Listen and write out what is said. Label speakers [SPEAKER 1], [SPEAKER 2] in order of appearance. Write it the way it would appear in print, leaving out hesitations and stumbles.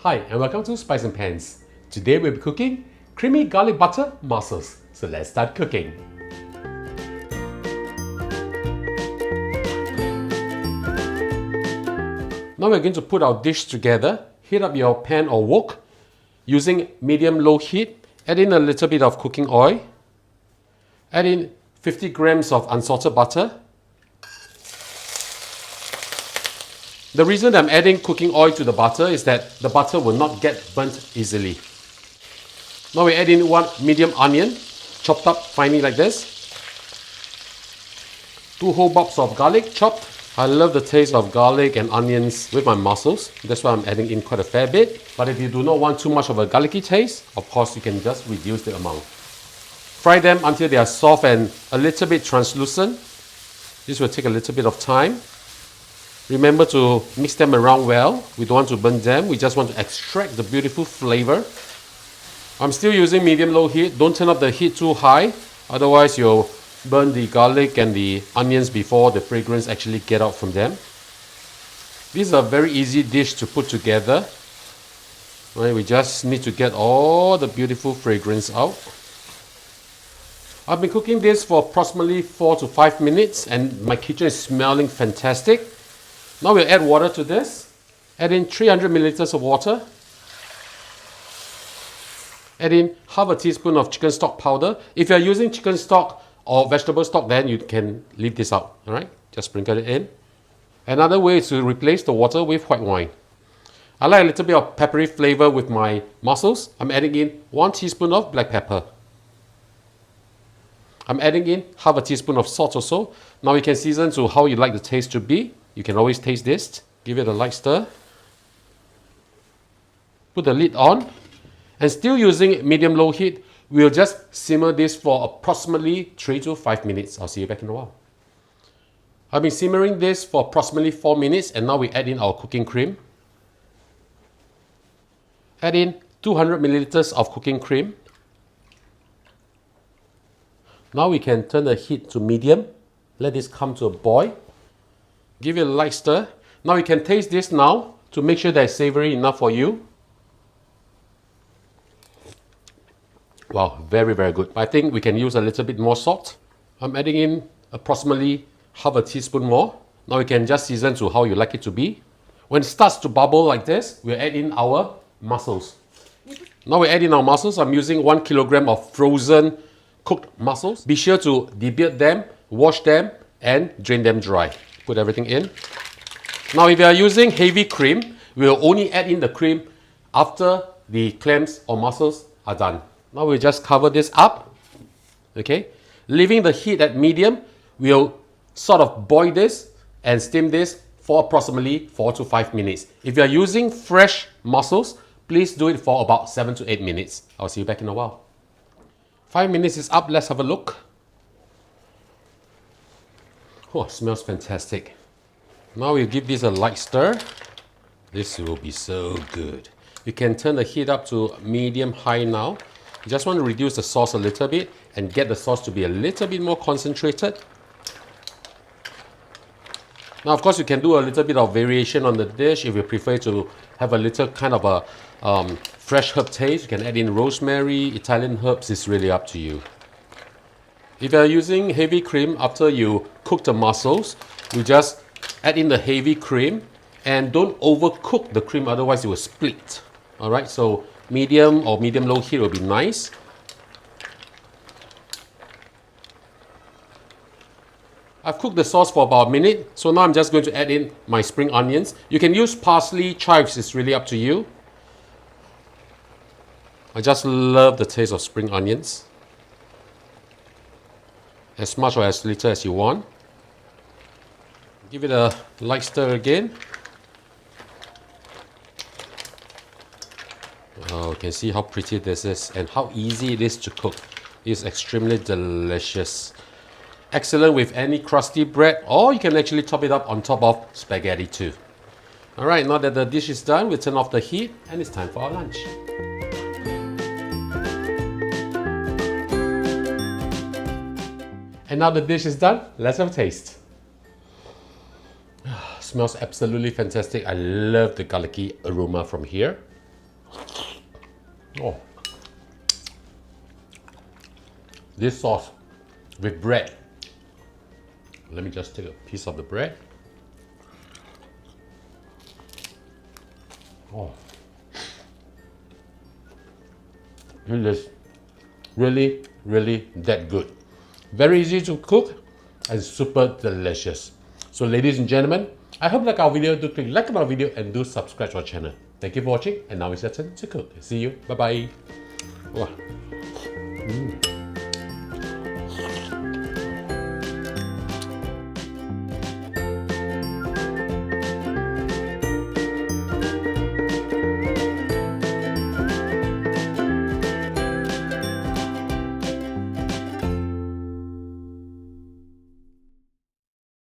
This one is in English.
[SPEAKER 1] Hi and welcome to Spice and Pans. Today we'll be cooking creamy garlic butter mussels. So let's start cooking. Now we're going to put our dish together. Heat up your pan or wok using medium-low heat. Add in a little bit of cooking oil. Add in 50 grams of unsalted butter. The reason I'm adding cooking oil to the butter is that the butter will not get burnt easily. Now we add in one medium onion, chopped up finely like this. 2 whole bulbs of garlic, chopped. I love the taste of garlic and onions with my mussels. That's why I'm adding in quite a fair bit. But if you do not want too much of a garlicky taste, of course you can just reduce the amount. Fry them until they are soft and a little bit translucent. This will take a little bit of time. Remember to mix them around well. We don't want to burn them. We just want to extract the beautiful flavor. I'm still using medium-low heat. Don't turn up the heat too high. Otherwise, you'll burn the garlic and the onions before the fragrance actually get out from them. This is a very easy dish to put together. Right, we just need to get all the beautiful fragrance out. I've been cooking this for approximately 4 to 5 minutes and my kitchen is smelling fantastic. Now we'll add water to this. Add in 300 milliliters of water. Add in half a teaspoon of chicken stock powder. If you're using chicken stock or vegetable stock, then you can leave this out. Alright, just sprinkle it in. Another way is to replace the water with white wine. I like a little bit of peppery flavor with my mussels. I'm adding in 1 teaspoon of black pepper. I'm adding in half a teaspoon of salt also. Now you can season to how you like the taste to be. You can always taste this. Give it a light stir. Put the lid on. And still using medium-low heat, we'll just simmer this for approximately 3 to 5 minutes. I'll see you back in a while. I've been simmering this for approximately 4 minutes and now we add in our cooking cream. Add in 200 milliliters of cooking cream. Now we can turn the heat to medium. Let this come to a boil. Give it a light stir. Now you can taste this now to make sure that it's savory enough for you. Wow, very, very good. I think we can use a little bit more salt. I'm adding in approximately half a teaspoon more. Now we can just season to how you like it to be. When it starts to bubble like this, we'll add in our mussels. Now we add in our mussels. I'm using 1 kilogram of frozen cooked mussels. Be sure to debeard them, wash them, and drain them dry. Put everything in. Now if you are using heavy cream, we'll only add in the cream after the clams or mussels are done. Now we'll just cover this up, okay? Leaving the heat at medium, we'll sort of boil this and steam this for approximately 4 to 5 minutes. If you're using fresh mussels, please do it for about 7 to 8 minutes. I'll see you back in a while. 5 minutes is up, let's have a look. Oh, it smells fantastic. Now we'll give this a light stir. This will be so good. You can turn the heat up to medium-high now. You just want to reduce the sauce a little bit and get the sauce to be a little bit more concentrated. Now, of course, you can do a little bit of variation on the dish. If you prefer to have a little kind of a fresh herb taste, you can add in rosemary, Italian herbs. It's really up to you. If you're using heavy cream after you cook the mussels, you just add in the heavy cream and don't overcook the cream, otherwise it will split. Alright, so medium or medium-low heat will be nice. I've cooked the sauce for about a minute, so now I'm just going to add in my spring onions. You can use parsley, chives, it's really up to you. I just love the taste of spring onions. As much or as little as you want. Give it a light stir again. Oh, you can see how pretty this is and how easy it is to cook. It's extremely delicious. Excellent with any crusty bread, or you can actually top it up on top of spaghetti too. Alright, now that the dish is done, we'll turn off the heat and it's time for our lunch. And now the dish is done, let's have a taste. Smells absolutely fantastic. I love the garlicky aroma from here. Oh. This sauce with bread. Let me just take a piece of the bread. Oh. It is really, really that good. Very easy to cook and super delicious. So ladies and gentlemen, I hope you like our video. Do click like on our video and do subscribe to our channel. Thank you for watching, and now it's your turn to cook. See you. Bye bye. Wow.